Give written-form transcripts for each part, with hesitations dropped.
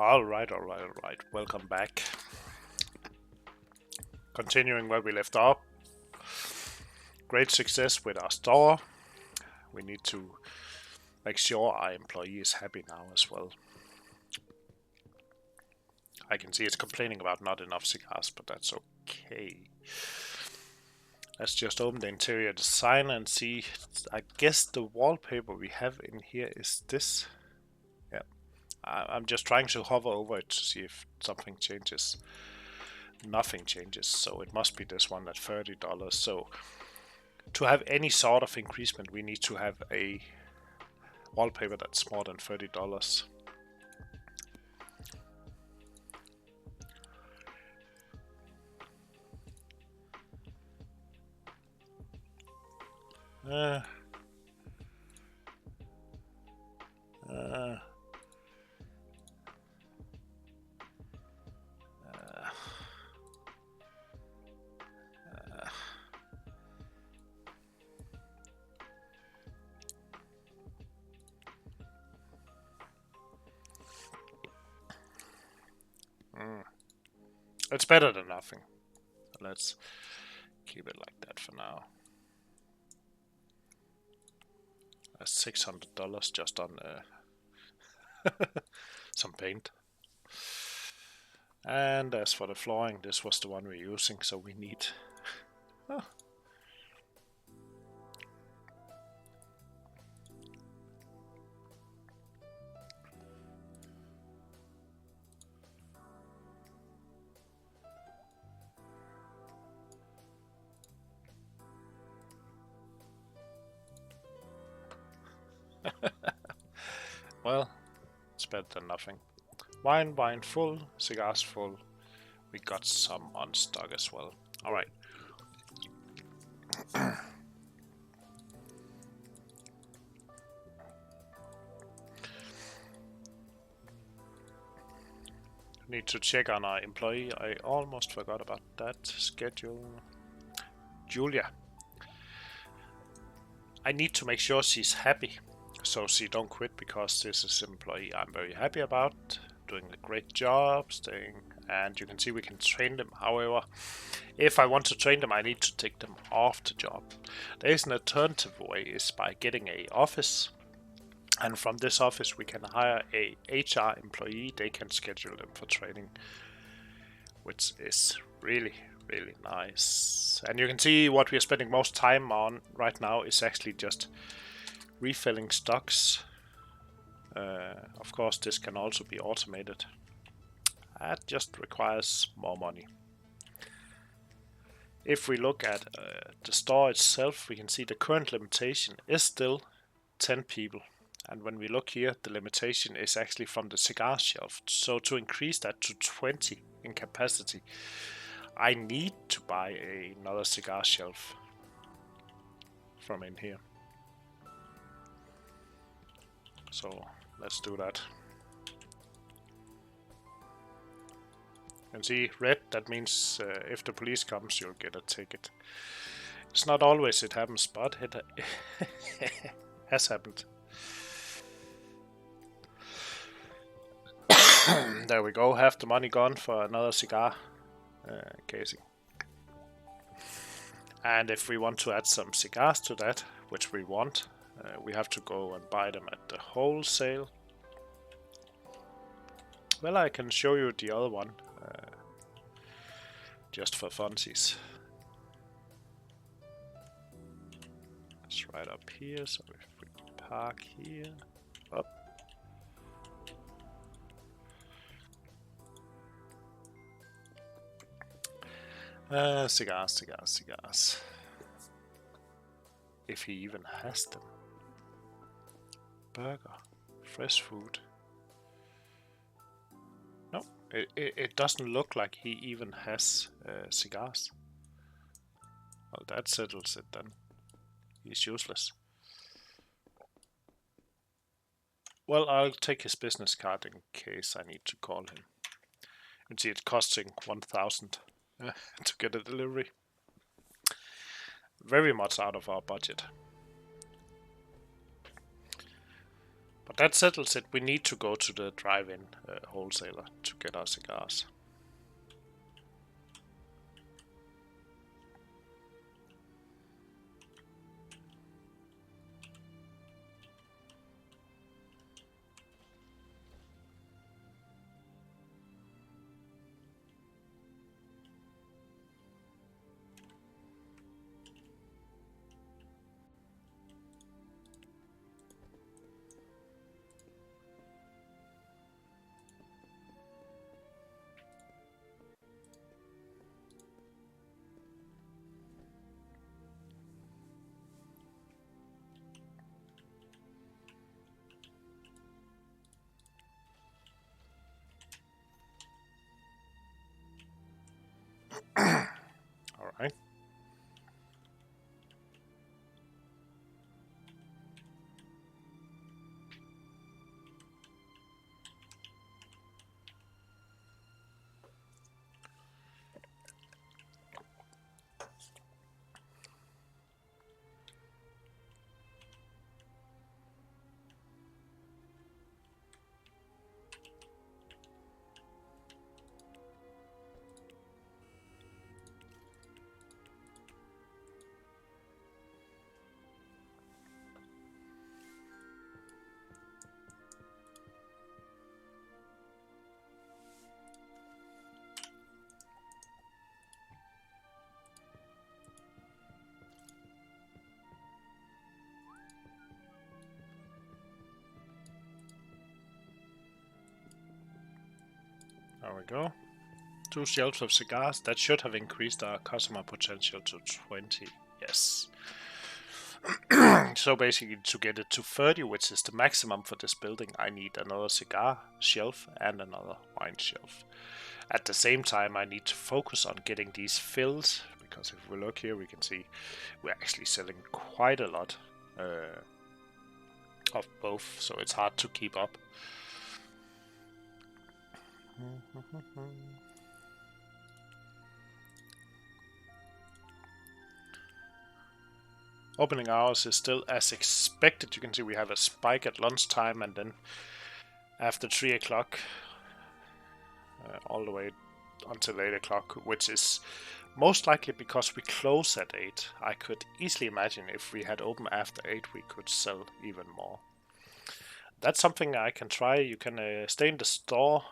Alright. Welcome back. Continuing where we left off. Great success with our store. We need to make sure our employee is happy now as well. I can see it's complaining about not enough cigars, but that's okay. Let's just open the interior design and see. I guess the wallpaper we have in here is this. Yeah, I'm just trying to hover over it to see if something changes. Nothing changes, so it must be this one at $30. So to have any sort of increasement, we need to have a wallpaper that's more than $30. It's better than nothing. So let's keep it like that for now. That's $600 just on some paint. And as for the flooring, this was the one we're using, so we need... Oh. Well, it's better than nothing. Wine full, cigars full. We got some on stock as well. Alright. Need to check on our employee. I almost forgot about that schedule. Julia. I need to make sure she's happy, so she don't quit, because this is an employee I'm very happy about, doing a great job, staying, and you can see we can train them. However, if I want to train them, I need to take them off the job. There is an alternative way, is by getting a office, and from this office we can hire a HR employee. They can schedule them for training, which is really nice. And you can see what we are spending most time on right now is actually just refilling stocks. Of course, this can also be automated. That just requires more money. If we look at the store itself, we can see the current limitation is still 10 people. And when we look here, the limitation is actually from the cigar shelf. So to increase that to 20 in capacity, I need to buy another cigar shelf from in here. So let's do that. You can see red, that means if the police comes, you'll get a ticket. It's not always it happens, but it has happened. There we go, half the money gone for another cigar casing. And if we want to add some cigars to that, which we want, we have to go and buy them at the wholesale. Well, I can show you the other one, just for funsies. It's right up here, so if we park here, up. Cigars. If he even has them. Burger, fresh food. No, it doesn't look like he even has cigars. Well, that settles it then. He's useless. Well, I'll take his business card in case I need to call him. You can see it's costing 1,000 to get a delivery. Very much out of our budget. But that settles it. We need to go to the drive-in wholesaler to get our cigars. All right. There we go. 2 shelves of cigars. That should have increased our customer potential to 20. Yes. So basically, to get it to 30, which is the maximum for this building, I need another cigar shelf and another wine shelf. At the same time, I need to focus on getting these fills, because if we look here, we can see we're actually selling quite a lot of both, so it's hard to keep up. Opening hours is still as expected. You can see we have a spike at lunchtime, and then after 3 o'clock all the way until 8 o'clock, which is most likely because we close at 8. I could easily imagine if we had open after 8, we could sell even more. That's something I can try. You can stay in the store,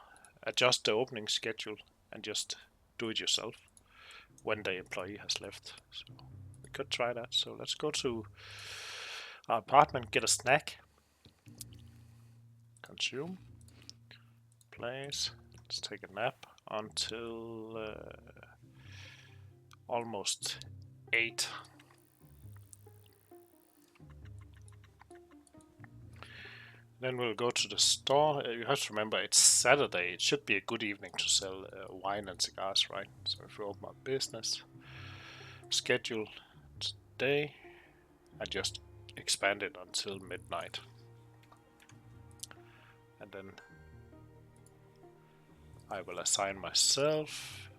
adjust the opening schedule, and just do it yourself when the employee has left. So we could try that. So let's go to our apartment, get a snack, consume, place. Let's take a nap until almost 8. Then we'll go to the store. You have to remember it's Saturday. It should be a good evening to sell wine and cigars, right? So if we open up business, schedule today, I just expand it until midnight. And then I will assign myself.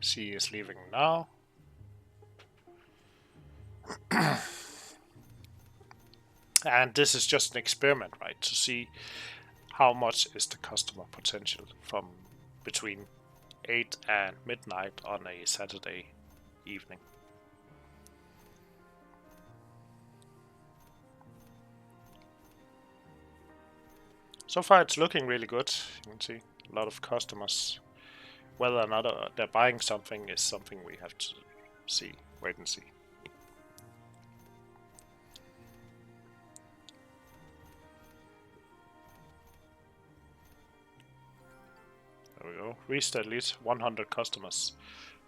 C is leaving now. And this is just an experiment, right? To see how much is the customer potential from between 8 and midnight on a Saturday evening. So far it's looking really good. You can see a lot of customers. Whether or not they're buying something is something we have to see, wait and see. There we go. Reached at least 100 customers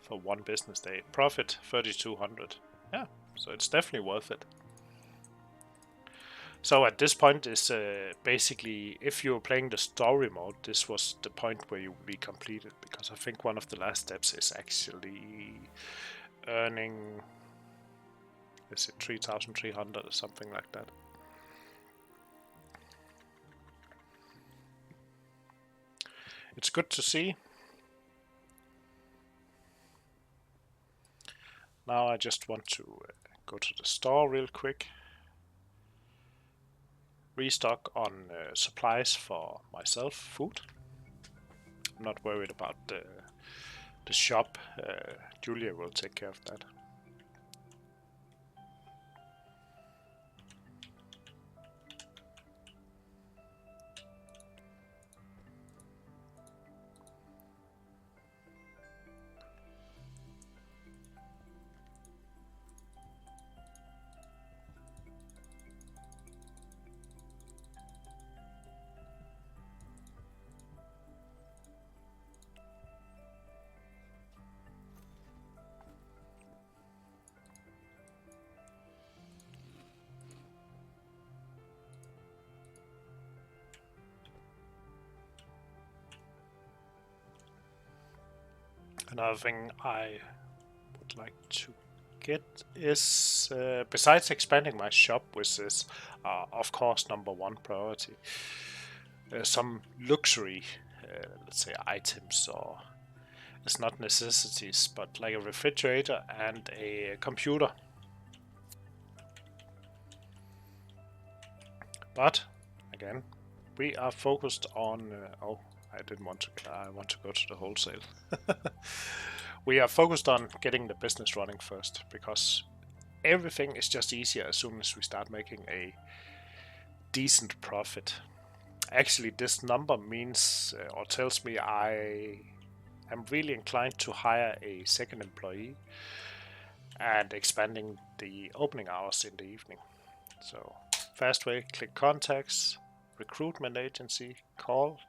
for one business day. Profit 3,200. Yeah, so it's definitely worth it. So at this point is basically, if you're playing the story mode, this was the point where you will be completed, because I think one of the last steps is actually earning, is it 3,300 or something like that. It's good to see. Now I just want to go to the store real quick. restock on supplies for myself, food. I'm not worried about the shop. Julia will take care of that. Another thing I would like to get is, besides expanding my shop, which is of course #1 priority, some luxury, let's say, items, or it's not necessities, but like a refrigerator and a computer. But again, we are focused on. Oh, I didn't want to. I want to go to the wholesale. We are focused on getting the business running first, because everything is just easier as soon as we start making a decent profit. Actually, this number means or tells me I am really inclined to hire a second employee and expanding the opening hours in the evening. So, fast way, click contacts, recruitment agency, call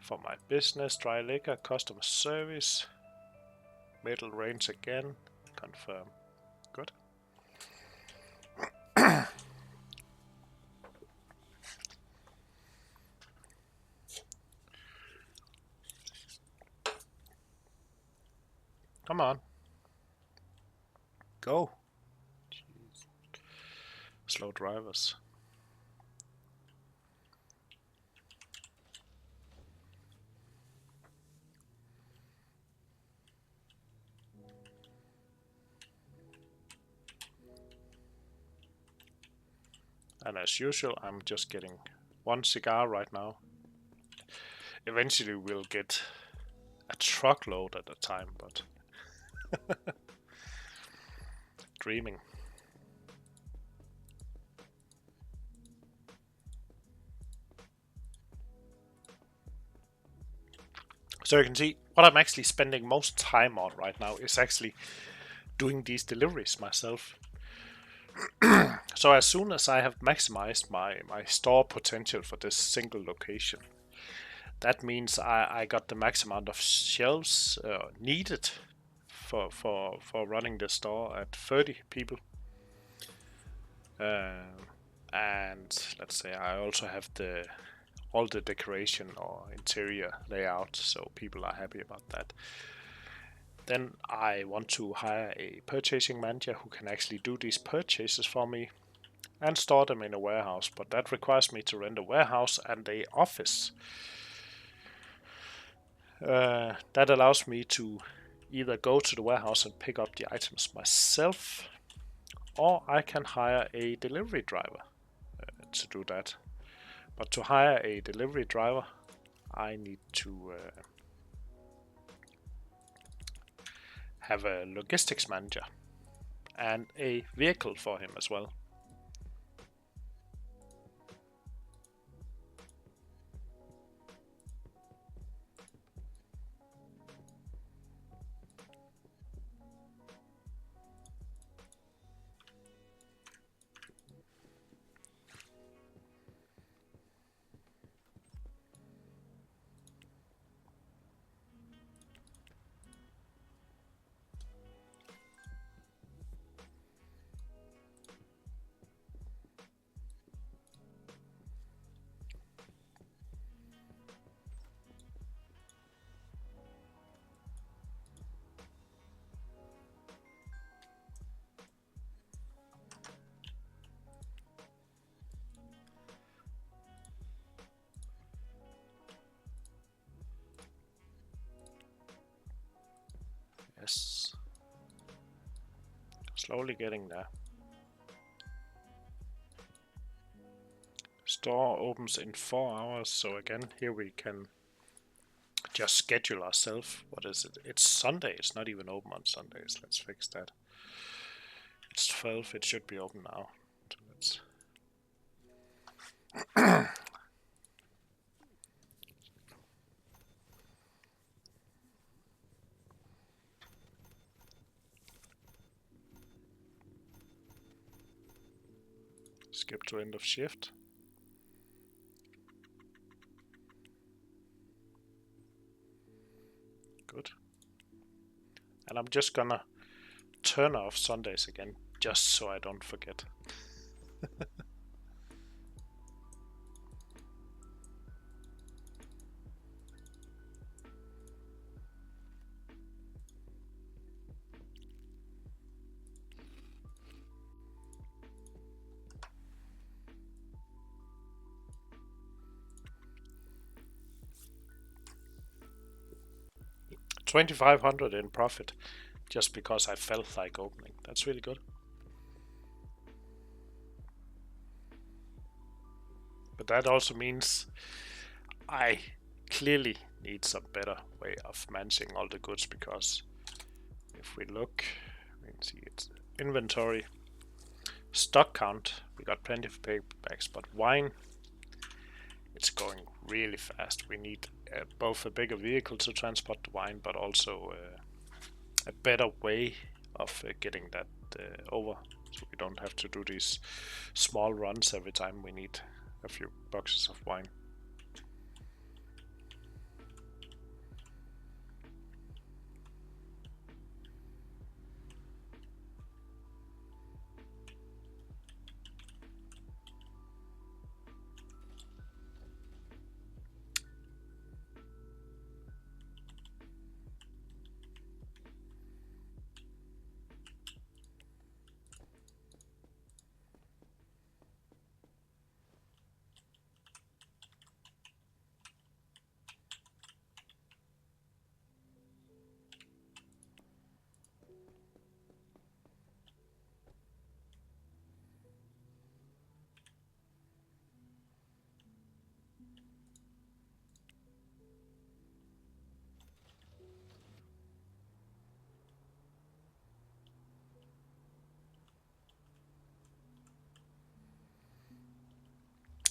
for my business, dry liquor, customer service, middle range again, confirm. Good. Come on. Go. Jeez. Slow drivers. And as usual, I'm just getting one cigar right now. Eventually we'll get a truckload at a time, but dreaming. So you can see what I'm actually spending most time on right now is actually doing these deliveries myself. So as soon as I have maximized my store potential for this single location, that means I got the max amount of shelves needed for running the store at 30 people. And let's say I also have all the decoration or interior layout, so people are happy about that. Then I want to hire a purchasing manager who can actually do these purchases for me and store them in a warehouse, but that requires me to rent a warehouse and a office. That allows me to either go to the warehouse and pick up the items myself, or I can hire a delivery driver to do that. But to hire a delivery driver, I need to have a logistics manager and a vehicle for him as well. Yes. Slowly getting there. door opens in 4 hours, so again, here we can just schedule ourselves. What is it? It's Sunday. It's not even open on Sundays. Let's fix that. It's 12. It should be open now. So let's skip to end of shift. Good. And I'm just gonna turn off Sundays again, just so I don't forget. 2,500 in profit, just because I felt like opening. That's really good. But that also means I clearly need some better way of managing all the goods, because if we look, we can see it's inventory, stock count, we got plenty of paperbacks, but wine, it's going really fast. We need both a bigger vehicle to transport the wine, but also a better way of getting that over, so we don't have to do these small runs every time we need a few boxes of wine.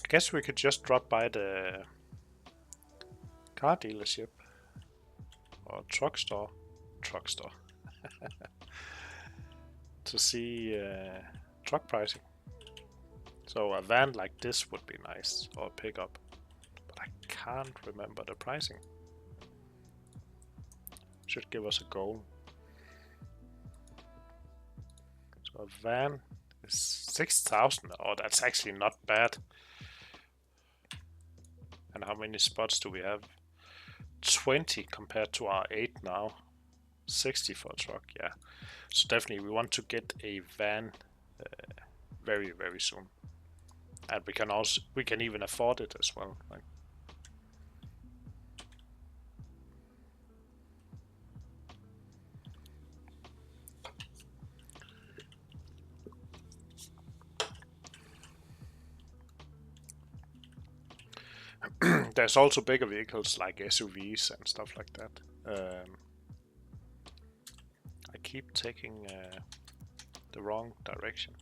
I guess we could just drop by the car dealership or truck store to see truck pricing. So a van like this would be nice, or a pickup, but I can't remember the pricing. Should give us a goal. So a van is 6,000. Oh, that's actually not bad. And how many spots do we have? 20 compared to our 8 now. 60 for a truck, yeah. So definitely we want to get a van very, very soon. And we can even afford it as well. Like, there's also bigger vehicles like SUVs and stuff like that. I keep taking the wrong direction.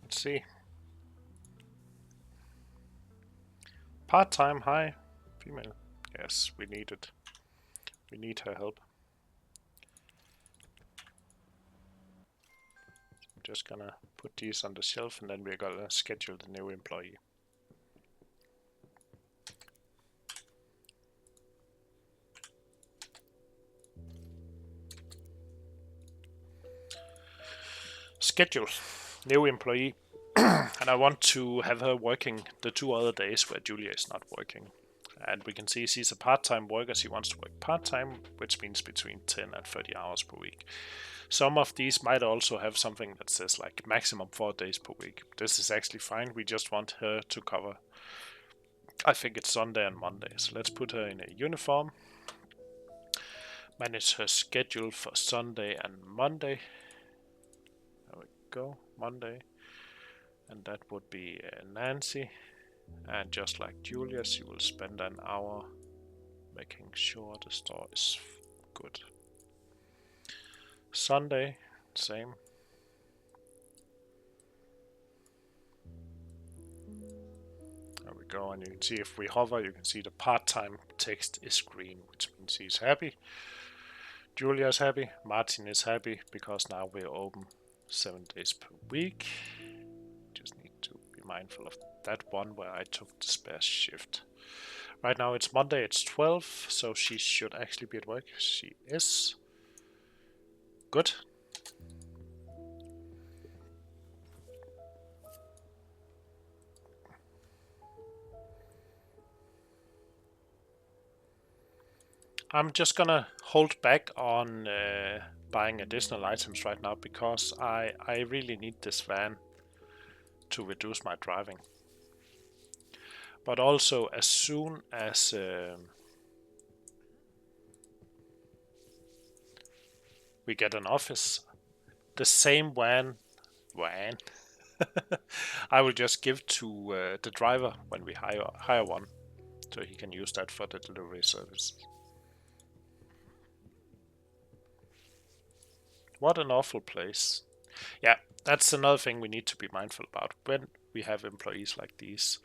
Let's see. Part-time, hi, female. Yes, we need it. We need her help. I'm just gonna put these on the shelf, and then we're gonna schedule the new employee. schedule. New employee. And I want to have her working the 2 other days where Julia is not working. And we can see she's a part-time worker. She wants to work part-time, which means between 10 and 30 hours per week. Some of these might also have something that says like maximum 4 days per week. This is actually fine. We just want her to cover, I think it's Sunday and Monday. So let's put her in a uniform. Manage her schedule for Sunday and Monday. There we go, Monday. And that would be Nancy. And just like Julia, she will spend an hour making sure the store is good. Sunday, same. There we go, and you can see if we hover, you can see the part-time text is green, which means he's happy. Julia is happy, Martin is happy, because now we're open 7 days per week. Just need to be mindful of that one where I took the spare shift. Right now it's Monday, it's 12, so she should actually be at work. She is. Good. I'm just gonna hold back on buying additional items right now because I really need this van to reduce my driving. But also as soon as we get an office, the same van I will just give to the driver when we hire one, so he can use that for the delivery service. What an awful place. Yeah, that's another thing we need to be mindful about when we have employees like these.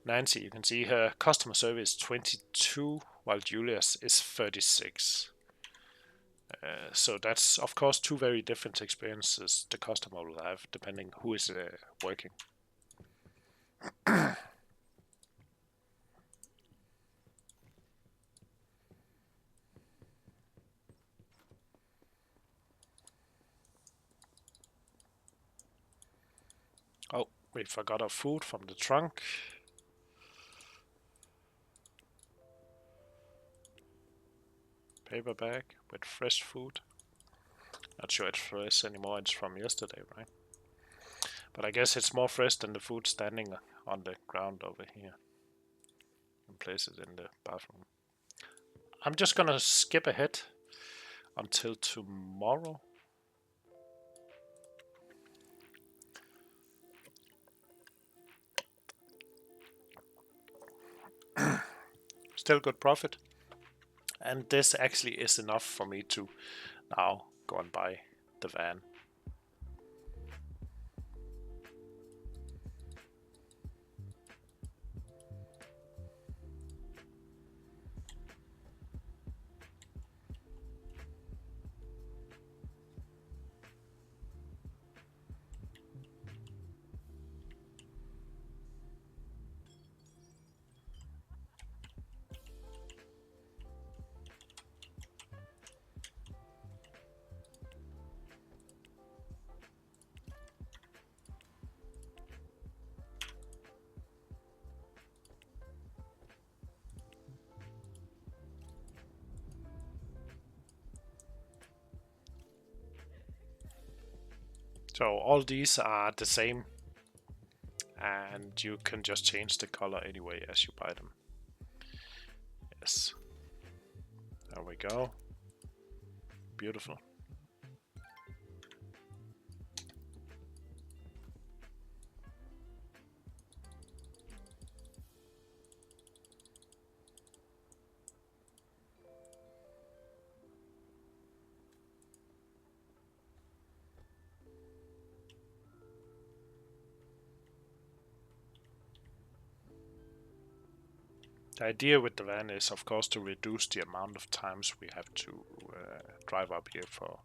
Nancy, you can see her customer service 22, while Julia's is 36. So that's, of course, 2 very different experiences the customer will have, depending who is working. Oh, we forgot our food from the trunk. Paper bag with fresh food. Not sure it's fresh anymore, it's from yesterday, right? But I guess it's more fresh than the food standing on the ground over here. And place it in the bathroom. I'm just gonna skip ahead until tomorrow. Still good profit. And this actually is enough for me to now go and buy the van. So all these are the same, and you can just change the color anyway as you buy them. Yes. There we go. Beautiful. The idea with the van is, of course, to reduce the amount of times we have to drive up here for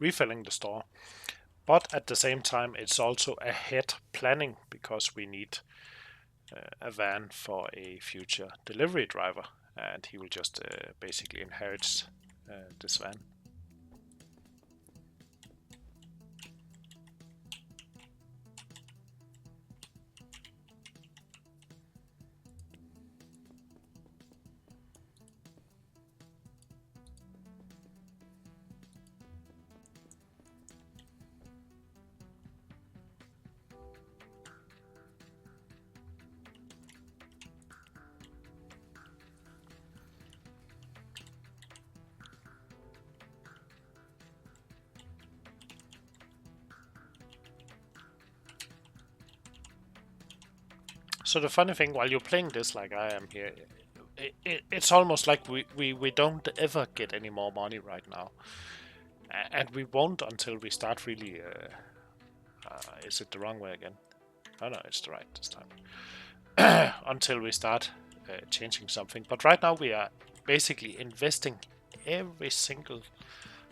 refilling the store. But at the same time, it's also ahead planning because we need a van for a future delivery driver, and he will just basically inherit this van. So the funny thing, while you're playing this like I am here, it's almost like we don't ever get any more money right now. And we won't until we start really... is it the wrong way again? Oh no, it's the right this time. Until we start changing something. But right now we are basically investing every single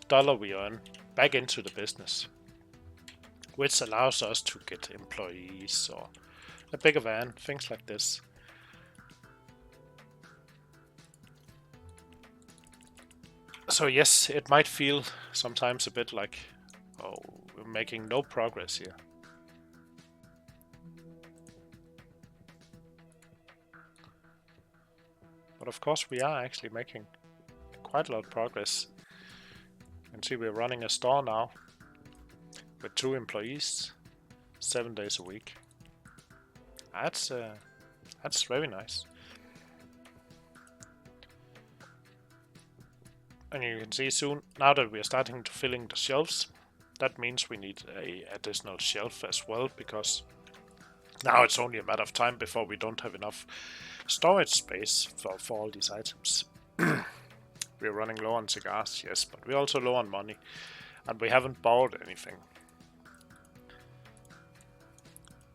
dollar we earn back into the business, which allows us to get employees or a bigger van, things like this. So yes, it might feel sometimes a bit like, oh, we're making no progress here. But of course we are actually making quite a lot of progress. You can see we're running a store now with 2 employees, 7 days a week. That's very nice. And you can see soon, now that we are starting to filling the shelves, that means we need a additional shelf as well, because now it's only a matter of time before we don't have enough storage space for all these items. We're running low on cigars, yes, but we're also low on money, and we haven't bought anything.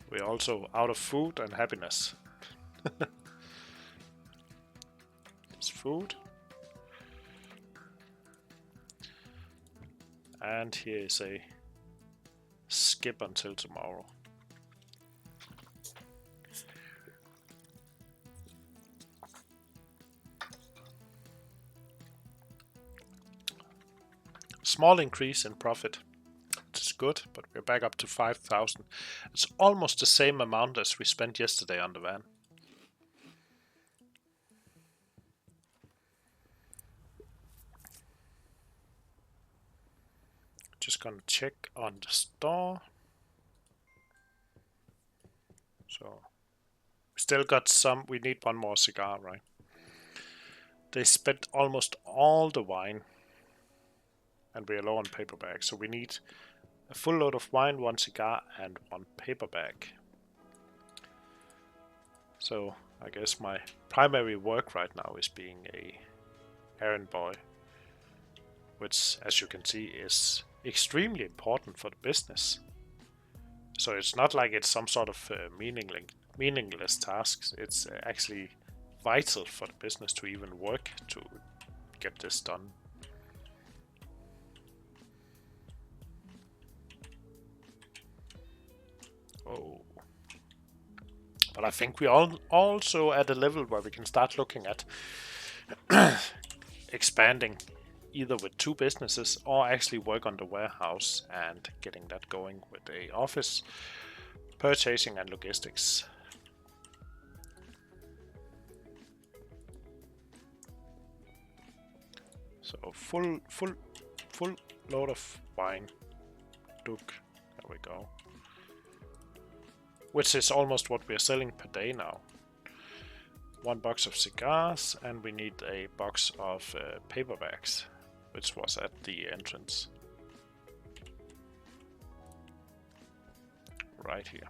We're also out of food and happiness. It's food. And here is a skip until tomorrow. Small increase in profit. It's good, but we're back up to 5,000. It's almost the same amount as we spent yesterday on the van. Just gonna check on the store. So we still got some. We need one more cigar, right? They spent almost all the wine, and we are low on paper bags, so we need a full load of wine, 1 cigar, and 1 paper bag. So I guess my primary work right now is being a errand boy, which, as you can see, is extremely important for the business. So it's not like it's some sort of meaningless tasks. It's actually vital for the business to even work to get this done. Oh. But I think we are also at a level where we can start looking at expanding either with 2 businesses or actually work on the warehouse and getting that going with a office, purchasing and logistics. So full load of wine. Duke. There we go. Which is almost what we're selling per day now. 1 box of cigars, and we need a box of paper bags, which was at the entrance. Right here.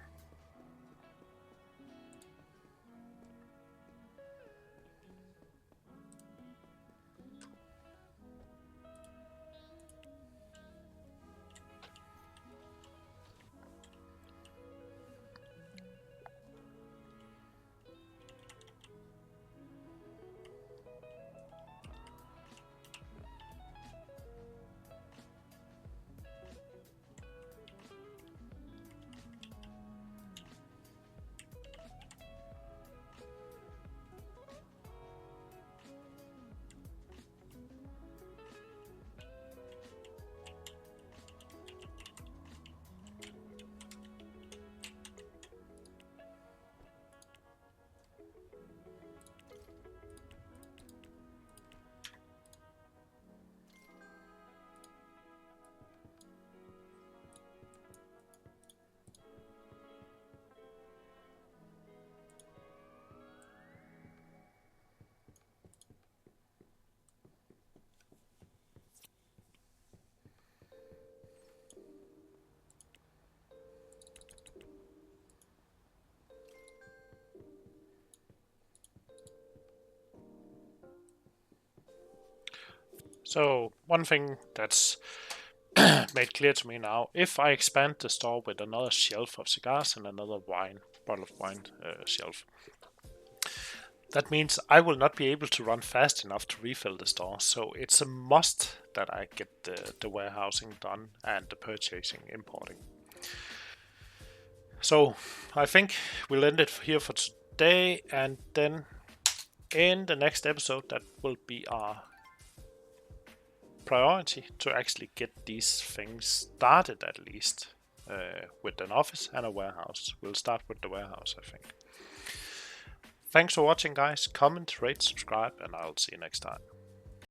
So one thing that's made clear to me now, if I expand the store with another shelf of cigars and another bottle of wine shelf, that means I will not be able to run fast enough to refill the store. So it's a must that I get the warehousing done and the purchasing, importing. So I think we'll end it here for today, and then in the next episode that will be our priority to actually get these things started, at least with an office and a warehouse. We'll start with the warehouse, I think. Thanks for watching, guys. Comment, rate, subscribe, and I'll see you next time.